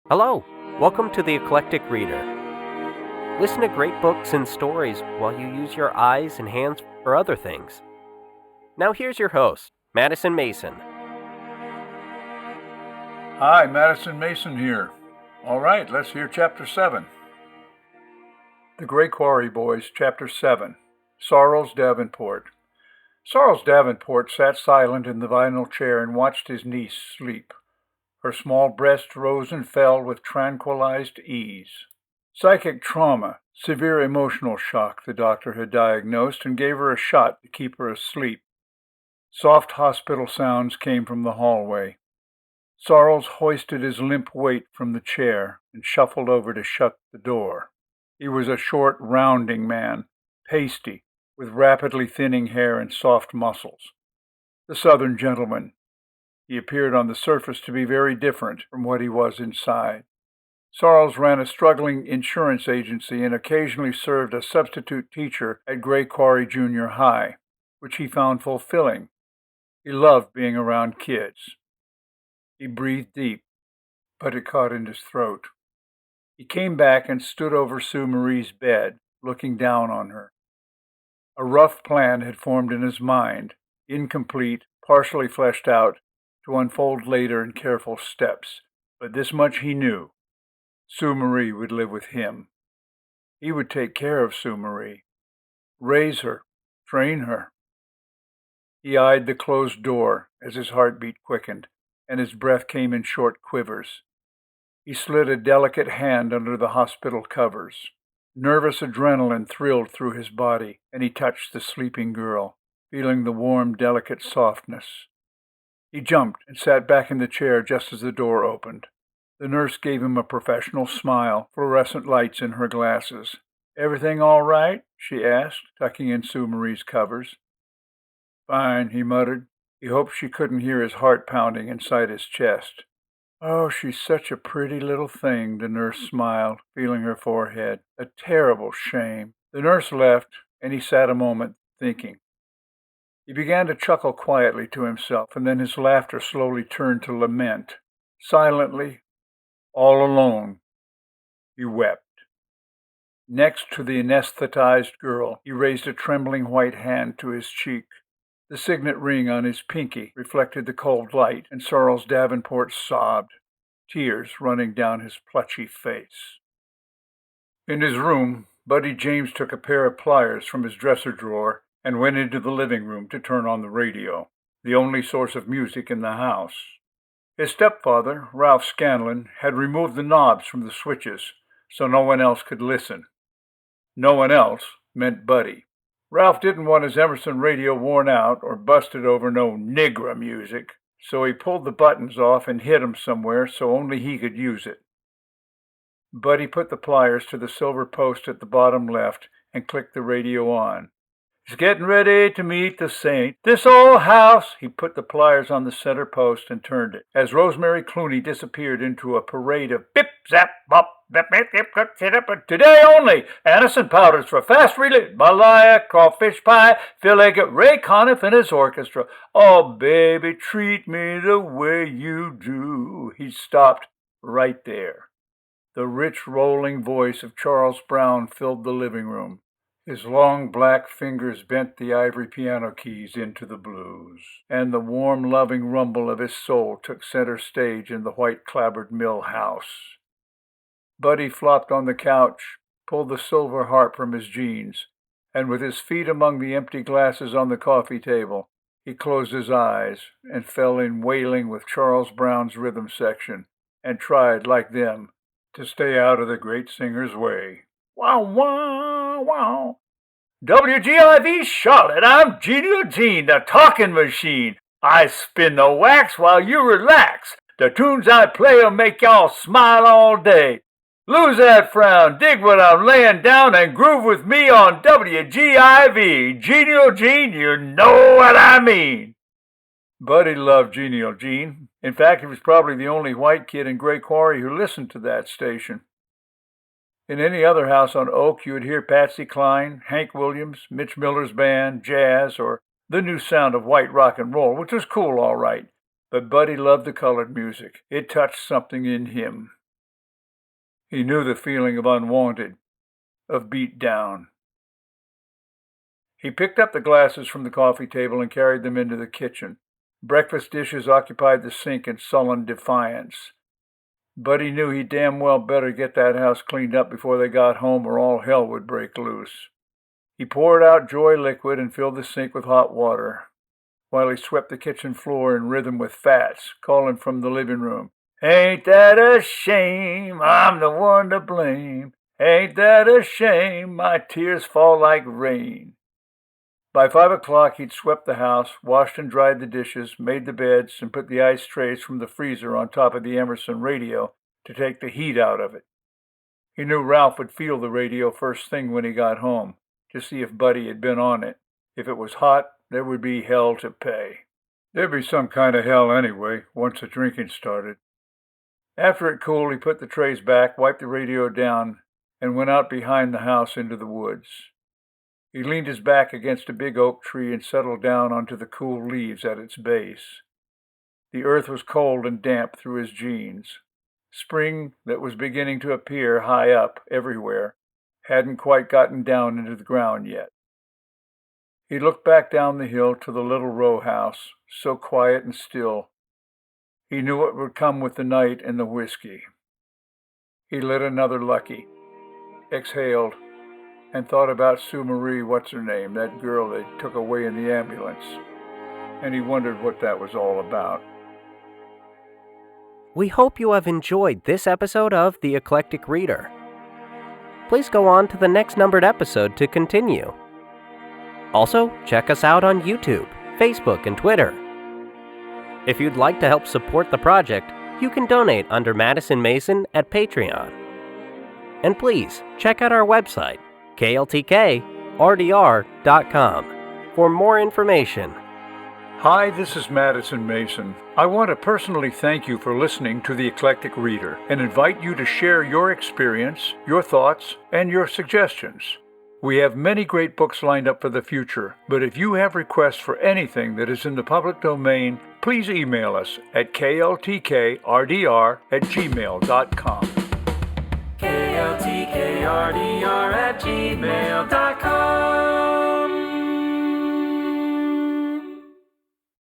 Hello, welcome to the Eclectic Reader. Listen to great books and stories while you use your eyes and hands for other things. Now here's your host, Madison Mason. Hi, Madison Mason here. All right, let's hear Chapter 7. The Gray Quarry Boys, Chapter 7. Sorrells, Davenport. Sorrells Davenport sat silent in the vinyl chair and watched his niece sleep. Her small breast rose and fell with tranquilized ease. Psychic trauma, severe emotional shock, the doctor had diagnosed and gave her a shot to keep her asleep. Soft hospital sounds came from the hallway. Sorrells hoisted his limp weight from the chair and shuffled over to shut the door. He was a short, rounding man, pasty, with rapidly thinning hair and soft muscles. The Southern gentleman. He appeared on the surface to be very different from what he was inside. Sorrells ran a struggling insurance agency and occasionally served as substitute teacher at Gray Quarry Junior High, which he found fulfilling. He loved being around kids. He breathed deep, but it caught in his throat. He came back and stood over Sue Marie's bed, looking down on her. A rough plan had formed in his mind, incomplete, partially fleshed out, to unfold later in careful steps, but this much he knew. Sue Marie would live with him. He would take care of Sue Marie, raise her, train her. He eyed the closed door as his heartbeat quickened, and his breath came in short quivers. He slid a delicate hand under the hospital covers. Nervous adrenaline thrilled through his body, and he touched the sleeping girl, feeling the warm, delicate softness. He jumped and sat back in the chair just as the door opened. The nurse gave him a professional smile, fluorescent lights in her glasses. "Everything all right?" she asked, tucking in Sue Marie's covers. "Fine," he muttered. He hoped she couldn't hear his heart pounding inside his chest. "Oh, she's such a pretty little thing," the nurse smiled, feeling her forehead. "A terrible shame." The nurse left, and he sat a moment, thinking. He began to chuckle quietly to himself, and then his laughter slowly turned to lament. Silently, all alone, he wept. Next to the anesthetized girl, he raised a trembling white hand to his cheek. The signet ring on his pinky reflected the cold light, and Sorrells Davenport sobbed, tears running down his plushy face. In his room, Buddy James took a pair of pliers from his dresser drawer and went into the living room to turn on the radio, the only source of music in the house. His stepfather, Ralph Scanlon, had removed the knobs from the switches so no one else could listen. No one else meant Buddy. Ralph didn't want his Emerson radio worn out or busted over no Nigra music, so he pulled the buttons off and hid them somewhere so only he could use it. Buddy put the pliers to the silver post at the bottom left and clicked the radio on. "It's getting ready to meet the saint. This old house." He put the pliers on the center post and turned it, as Rosemary Clooney disappeared into a parade of bip, zap, bop, bip, bip, bip, bip, sit up. "Today only, Anison powders for fast relief. Malaya, crawfish pie, Phil Eggert, Ray Conniff and his orchestra. Oh, baby, treat me the way you do." He stopped right there. The rich, rolling voice of Charles Brown filled the living room. His long black fingers bent the ivory piano keys into the blues, and the warm, loving rumble of his soul took center stage in the white-clapboard mill house. Buddy flopped on the couch, pulled the silver harp from his jeans, and with his feet among the empty glasses on the coffee table, he closed his eyes and fell in wailing with Charles Brown's rhythm section, and tried, like them, to stay out of the great singer's way. Wow, wow, wow. WGIV Charlotte, I'm Genial Gene, the talking machine. I spin the wax while you relax. The tunes I play'll make y'all smile all day. Lose that frown, dig what I'm laying down, and groove with me on WGIV. Genial Gene, you know what I mean. Buddy loved Genial Gene. In fact, he was probably the only white kid in Gray Quarry who listened to that station. In any other house on Oak, you would hear Patsy Cline, Hank Williams, Mitch Miller's band, jazz, or the new sound of white rock and roll, which was cool, all right. But Buddy loved the colored music. It touched something in him. He knew the feeling of unwanted, of beat down. He picked up the glasses from the coffee table and carried them into the kitchen. Breakfast dishes occupied the sink in sullen defiance. Buddy knew he damn well better get that house cleaned up before they got home or all hell would break loose. He poured out Joy liquid and filled the sink with hot water, while he swept the kitchen floor in rhythm with Fats, calling from the living room, "Ain't that a shame? I'm the one to blame. Ain't that a shame? My tears fall like rain." By 5 o'clock, he'd swept the house, washed and dried the dishes, made the beds, and put the ice trays from the freezer on top of the Emerson radio to take the heat out of it. He knew Ralph would feel the radio first thing when he got home, to see if Buddy had been on it. If it was hot, there would be hell to pay. There'd be some kind of hell anyway, once the drinking started. After it cooled, he put the trays back, wiped the radio down, and went out behind the house into the woods. He leaned his back against a big oak tree and settled down onto the cool leaves at its base. The earth was cold and damp through his jeans. Spring, that was beginning to appear high up everywhere, hadn't quite gotten down into the ground yet. He looked back down the hill to the little row house, so quiet and still. He knew what would come with the night and the whiskey. He lit another Lucky, exhaled, and thought about Sue Marie, what's-her-name, that girl they took away in the ambulance. And he wondered what that was all about. We hope you have enjoyed this episode of The Eclectic Reader. Please go on to the next numbered episode to continue. Also, check us out on YouTube, Facebook, and Twitter. If you'd like to help support the project, you can donate under Madison Mason at Patreon. And please, check out our website, kltkrdr.com, for more information. Hi, this is Madison Mason. I want to personally thank you for listening to The Eclectic Reader and invite you to share your experience, your thoughts, and your suggestions. We have many great books lined up for the future, but if you have requests for anything that is in the public domain, please email us at kltkrdr@gmail.com. kltkrdr@gmail.com